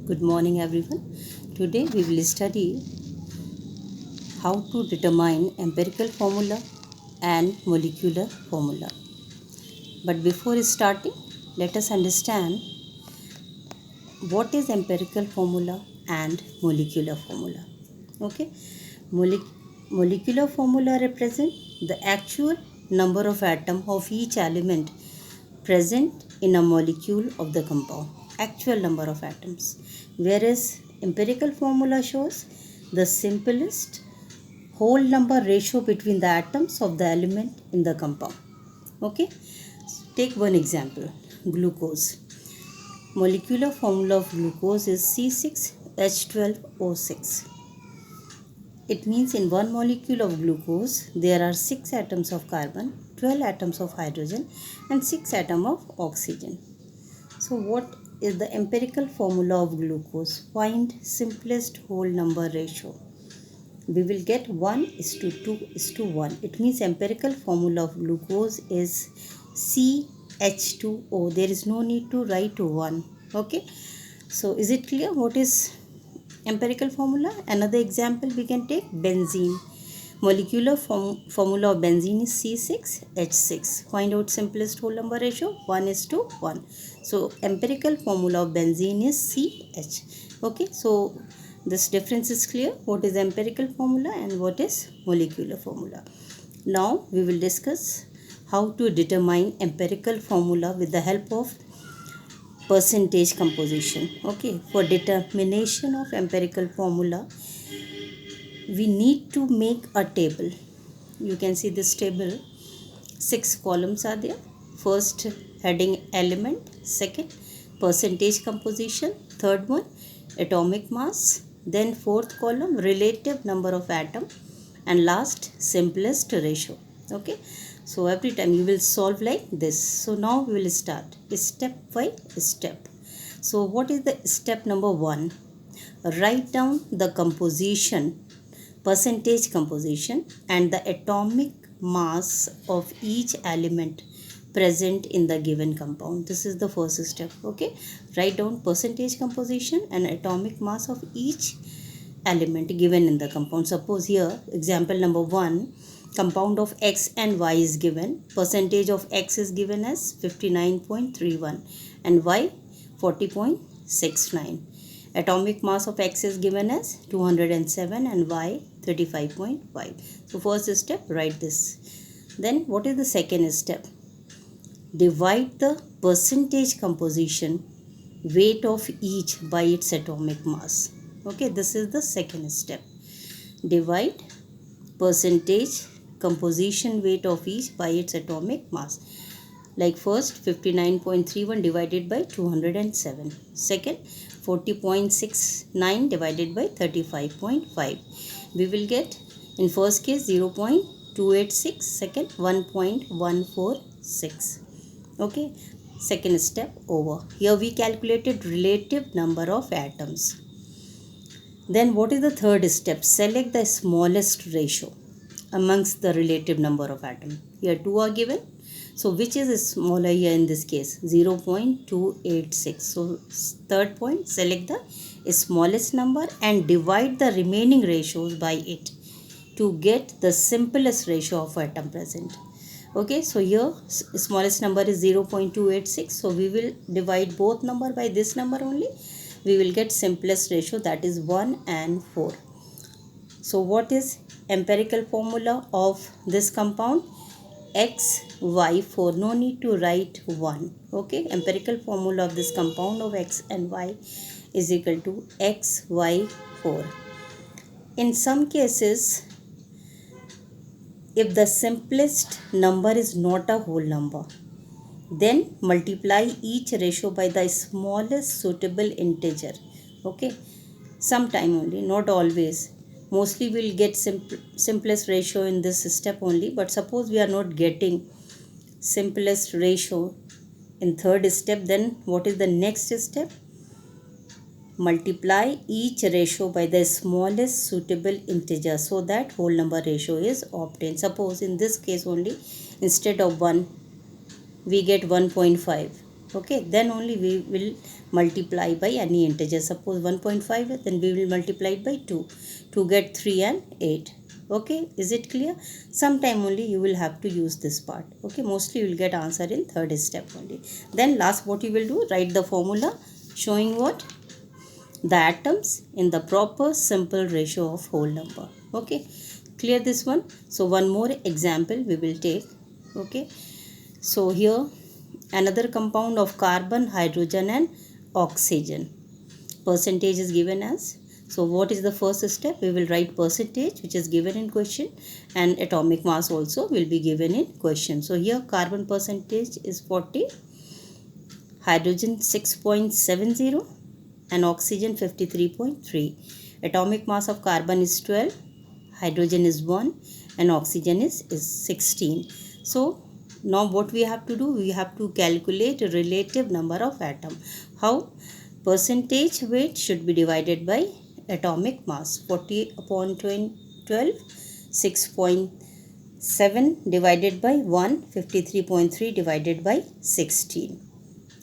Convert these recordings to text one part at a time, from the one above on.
Good morning, everyone. Today we will study how to determine empirical formula and molecular formula. But before starting, let us understand what is empirical formula and molecular formula. Okay, molecular formula represent the actual number of atoms of each element present in a molecule of the compound, actual number of atoms, whereas empirical formula shows the simplest whole number ratio between the atoms of the element in the compound. Okay, take one example: glucose. Molecular formula of glucose is C6H12O6. It means in one molecule of glucose there are 6 atoms of carbon, 12 atoms of hydrogen and 6 atoms of oxygen. So what is the empirical formula of glucose? Find simplest whole number ratio. We will get 1:2:1. It means empirical formula of glucose is CH2O. There is no need to write 1. Okay. So is it clear what is empirical formula? Another example we can take: benzene. Molecular formula of benzene is C6H6. Find out simplest whole number ratio: 1:1. So empirical formula of benzene is CH. Okay, so this difference is clear. What is empirical formula and what is molecular formula? Now we will discuss how to determine empirical formula with the help of percentage composition. Okay, for determination of empirical formula we need to make a table. You can see this table. 6 columns are there. First heading element, second percentage composition, third one atomic mass, then fourth column relative number of atom, and last simplest ratio. Okay, so every time you will solve like this. So now we will start step by step. So what is the step number 1? Write down the composition, percentage composition and the atomic mass of each element present in the given compound. This is the first step. Okay, write down percentage composition and atomic mass of each element given in the compound. Suppose here example number 1, compound of X and Y is given. Percentage of X is given as 59.31 and Y 40.69. Atomic mass of X is given as 207 and Y 35.5. So first step, write this. Then what is the second step? Divide the percentage composition weight of each by its atomic mass. Okay, this is the second step. Divide percentage composition weight of each by its atomic mass. Like first 59.31 divided by 207. Second 40.69 divided by 35.5. We will get in first case 0.286, second 1.146. Okay, second step over. Here we calculated relative number of atoms. Then what is the third step? Select the smallest ratio amongst the relative number of atoms. Here 2 are given. So which is smaller here in this case? 0.286. So third point, select the smallest number and divide the remaining ratios by it to get the simplest ratio of atom present. Okay, so here smallest number is 0.286. So we will divide both number by this number only. We will get simplest ratio, that is 1 and 4. So what is empirical formula of this compound? XY4. No need to write 1. Okay, empirical formula of this compound of X and Y is equal to XY4. In some cases, if the simplest number is not a whole number, then multiply each ratio by the smallest suitable integer. Okay, sometime only, not always. Mostly we will get simplest ratio in this step only, but suppose we are not getting simplest ratio in third step, then what is the next step? Multiply each ratio by the smallest suitable integer so that whole number ratio is obtained. Suppose in this case only, instead of 1 we get 1.5. Okay, then only we will multiply by any integer. Suppose 1.5, then we will multiply it by 2 to get 3 and 8. Okay, is it clear? Sometime only you will have to use this part. Okay, mostly you will get answer in third step only. Then last, what you will do, write the formula showing what, the atoms in the proper simple ratio of whole number. Okay, clear this one? So one more example we will take. Okay, so here another compound of carbon, hydrogen and oxygen. Percentage is given as. So what is the first step? We will write percentage which is given in question, and atomic mass also will be given in question. So here carbon percentage is 40, hydrogen 6.70 and oxygen 53.3. Atomic mass of carbon is 12, hydrogen is 1 and oxygen is 16. So now what we have to do, we have to calculate relative number of atom. How? Percentage weight should be divided by atomic mass. 40 upon 12, 6.7 divided by 1, 53.3 divided by 16.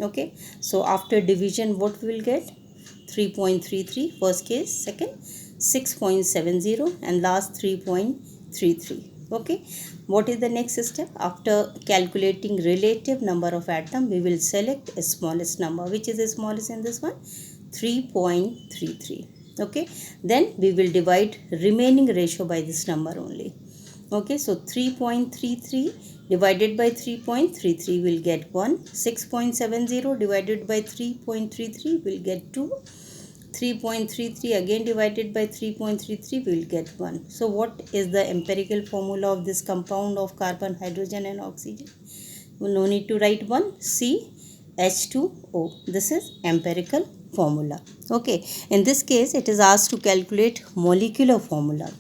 Okay, so after division what we will get? 3.33 first case, second 6.70 and last 3.33. Okay, what is the next step? After calculating relative number of atom, we will select a smallest number. Which is the smallest in this one? 3.33. Okay, then we will divide remaining ratio by this number only. Okay, so 3.33 divided by 3.33 will get 1. 6.70 divided by 3.33 will get 2. 3.33 again divided by 3.33 will get 1. So what is the empirical formula of this compound of carbon, hydrogen and oxygen? No need to write one. CH2O. This is empirical formula. Okay, in this case it is asked to calculate molecular formula.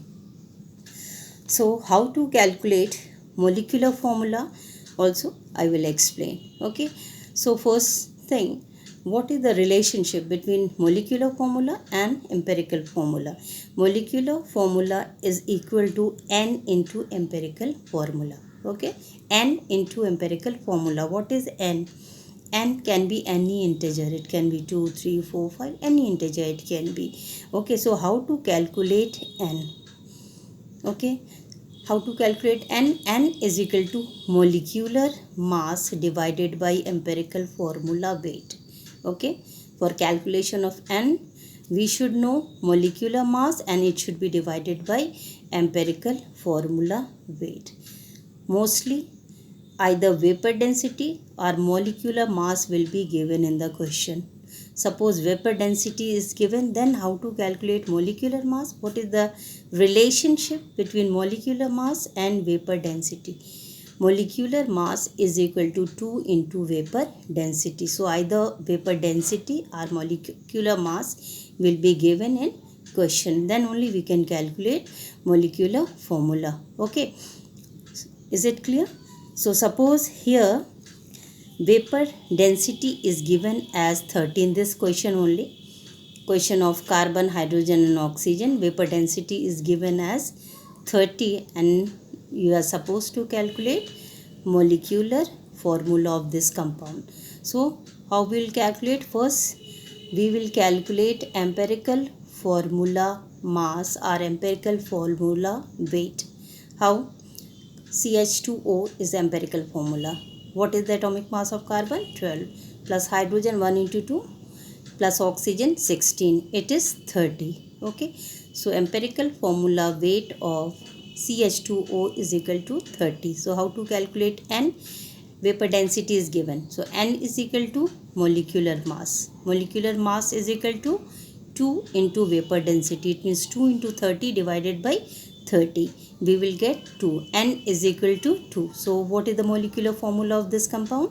So how to calculate molecular formula also I will explain. Okay, so first thing, what is the relationship between molecular formula and empirical formula? Molecular formula is equal to n into empirical formula. Okay, n into empirical formula. What is n? N can be any integer. It can be 2, 3, 4, 5, any integer it can be. Okay, so how to calculate n? Okay, how to calculate n? N is equal to molecular mass divided by empirical formula weight. Okay, for calculation of n, we should know molecular mass and it should be divided by empirical formula weight. Mostly either vapor density or molecular mass will be given in the question. Suppose vapor density is given, then how to calculate molecular mass? What is the relationship between molecular mass and vapor density? Molecular mass is equal to 2 into vapor density. So either vapor density or molecular mass will be given in question. Then only we can calculate molecular formula. Okay, is it clear? So suppose here vapor density is given as 30 in this question only. Question of carbon, hydrogen and oxygen. Vapor density is given as 30 and you are supposed to calculate molecular formula of this compound. So how we will calculate? First we will calculate empirical formula mass or empirical formula weight. How? CH2O is the empirical formula. What is the atomic mass of carbon? 12 plus hydrogen 1 into 2 plus oxygen 16. It is 30. Okay. So empirical formula weight of CH2O is equal to 30. So how to calculate n? Vapor density is given. So n is equal to molecular mass. Molecular mass is equal to 2 into vapor density. It means 2 into 30 divided by 30. We will get 2. N is equal to 2. So what is the molecular formula of this compound?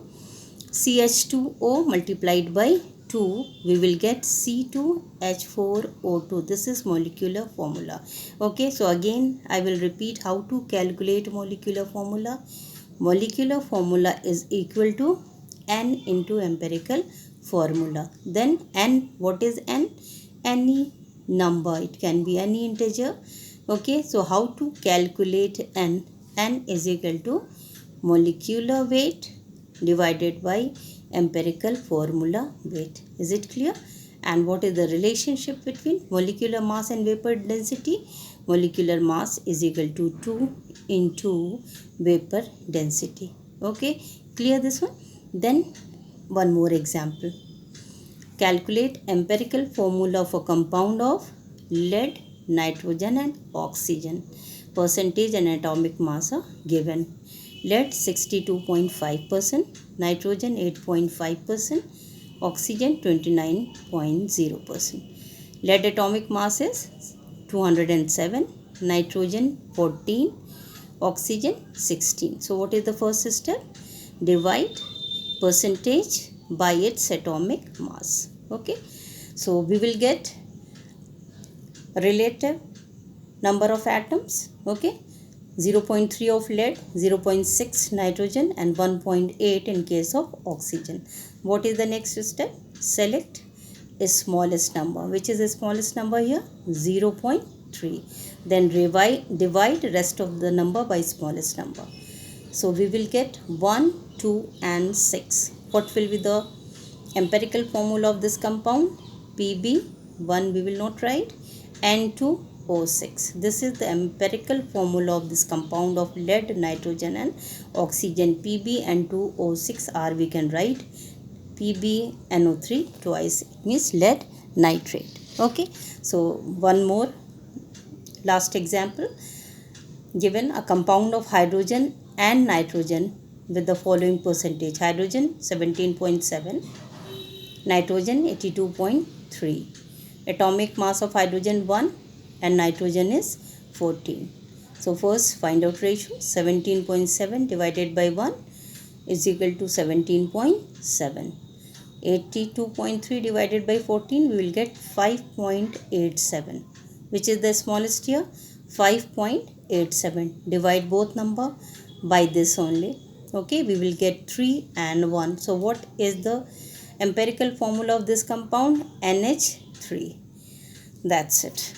CH2O multiplied by 2, we will get C2H4O2. This is molecular formula. Okay, so again I will repeat how to calculate molecular formula. Molecular formula is equal to n into empirical formula. Then n, what is n? Any number. It can be any integer. Okay, so how to calculate n? N is equal to molecular weight divided by empirical formula weight. Is it clear? And what is the relationship between molecular mass and vapor density? Molecular mass is equal to 2 into vapor density. Okay, clear this one? Then one more example. Calculate empirical formula for compound of lead, nitrogen and oxygen. Percentage and atomic mass are given. Lead 62.5%, nitrogen 8.5%, oxygen 29.0%. Lead atomic mass is 207, nitrogen 14, oxygen 16. So what is the first step? Divide percentage by its atomic mass. Okay, so we will get relative number of atoms. Okay, 0.3 of lead, 0.6 nitrogen and 1.8 in case of oxygen. What is the next step? Select a smallest number. Which is the smallest number here? 0.3. Then divide rest of the number by smallest number. So we will get 1, 2 and 6. What will be the empirical formula of this compound? Pb, 1 we will not write, N2O6. This is the empirical formula of this compound of lead, nitrogen and oxygen. Pb N2O6 or we can write PbNO3 twice. It means lead nitrate. Okay, so one more last example. Given a compound of hydrogen and nitrogen with the following percentage: hydrogen 17.7, nitrogen 82.3. Atomic mass of hydrogen 1 and nitrogen is 14. So first find out ratio. 17.7 divided by 1 is equal to 17.7. 82.3 divided by 14 we will get 5.87. Which is the smallest here? 5.87. Divide both number by this only. Okay, we will get 3 and 1. So what is the empirical formula of this compound? NH3. That's it.